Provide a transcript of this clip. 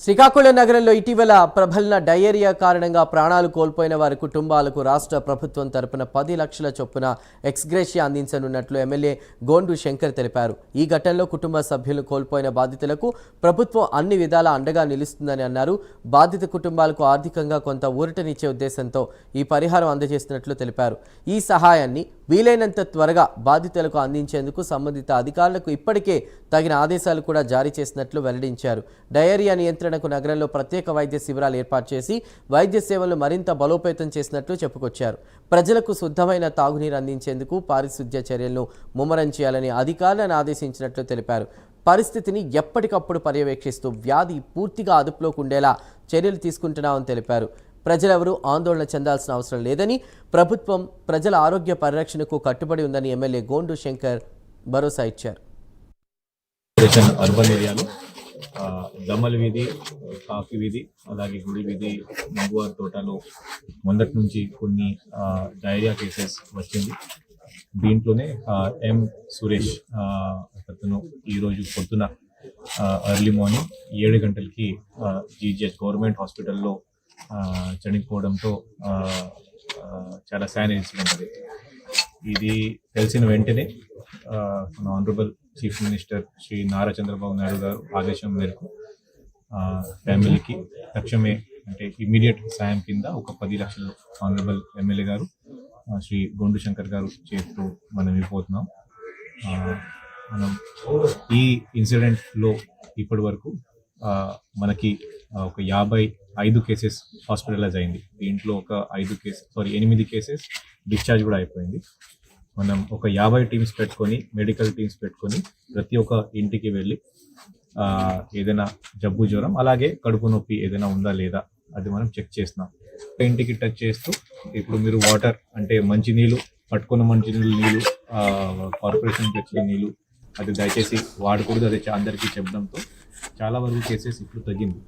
శ్రీకాకుళం నగరంలో ఇటీవల ప్రబలిన డయేరియా కారణంగా ప్రాణాలు కోల్పోయిన వారి కుటుంబాలకు రాష్ట్ర ప్రభుత్వం తరపున 10 లక్షల చొప్పున ఎక్స్గ్రేషియా అందించనున్నట్లు ఎమ్మెల్యే గోండు శంకర్ తెలిపారు. ఈ ఘటనలో కుటుంబ సభ్యులు కోల్పోయిన బాధితులకు ప్రభుత్వం అన్ని విధాలా అండగా నిలుస్తుందని అన్నారు. బాధిత కుటుంబాలకు ఆర్థికంగా కొంత ఊరటనిచ్చే ఉద్దేశంతో ఈ పరిహారం అందజేస్తున్నట్లు తెలిపారు. ఈ సహాయాన్ని వీలైనంత త్వరగా బాధితులకు అందించేందుకు సంబంధిత అధికారులకు ఇప్పటికే తగిన ఆదేశాలు కూడా జారీ చేసినట్లు వెల్లడించారు. డయేరియా నియంత్రణకు నగరంలో ప్రత్యేక వైద్య శిబిరాలు ఏర్పాటు చేసి వైద్య సేవలు మరింత బలోపేతం చేసినట్లు చెప్పుకొచ్చారు. ప్రజలకు శుద్ధమైన తాగునీరు అందించేందుకు పారిశుద్ధ్య చర్యలను ముమ్మరం చేయాలని అధికారులను ఆదేశించినట్లు తెలిపారు. పరిస్థితిని ఎప్పటికప్పుడు పర్యవేక్షిస్తూ వ్యాధి పూర్తిగా అదుపులోకి ఉండేలా చర్యలు తీసుకుంటున్నామని తెలిపారు. ప్రజలెవరూ ఆందోళన చెందాల్సిన అవసరం లేదని, ప్రభుత్వం ప్రజల ఆరోగ్య పరిరక్షణకు కట్టుబడి ఉందని ఎమ్మెల్యే గోండు శంకర్ భరోసా ఇచ్చారు. అర్బన్ ఏరియాలో దమ్మల వీధి, కాఫీ వీధి, అలాగే గుడి వీధి, మగువారి తోటలో మొదటి నుంచి కొన్ని డయేరియా కేసెస్ వచ్చింది. దీంట్లోనే ఎం సురేష్ అతను ఈరోజు పొద్దున ఎర్లీ మార్నింగ్ 7 గంటలకి జీజీహెచ్ గవర్నమెంట్ హాస్పిటల్లో చనిపోవడంతో చాలా సాడ్ ఇన్సిడెంట్ అది. ఇది తెలిసిన వెంటనే మన honourable chief minister Shri Nara Chandrababu Naidu garu ఆదేశం మేరకు ఫ్యామిలీకి తక్షణమే అంటే ఇమీడియట్ సాయం కింద ఒక 10 లక్షలు ఆనరబుల్ ఎమ్మెల్యే గారు శ్రీ గోండు శంకర్ గారు చేస్తూ మనం ఇవ్వబోతున్నాం. మనం ఈ ఇన్సిడెంట్లో ఇప్పటి వరకు మనకి ఒక 55 కేసెస్ హాస్పిటలైజ్ అయింది. దీంట్లో ఒక 8 కేసెస్ డిశ్చార్జ్ కూడా అయిపోయింది. మనం ఒక 50 టీమ్స్ పెట్టుకొని, మెడికల్ టీమ్స్ పెట్టుకొని ప్రతి ఒక్క ఇంటికి వెళ్ళి ఏదైనా జబ్బు, జ్వరం, అలాగే కడుపు నొప్పి ఏదైనా ఉందా లేదా అది మనం చెక్ చేస్తున్నాం. ఇంటికి టచ్ చేస్తూ ఇప్పుడు మీరు వాటర్ అంటే మంచినీళ్ళు పట్టుకున్న మంచినీళ్ళు కార్పొరేషన్ తెచ్చిన నీళ్ళు అది దయచేసి వాడకూడదు, అది అందరికీ చెప్పడంతో చాలా వరకు కేసెస్ ఇప్పుడు తగ్గింది.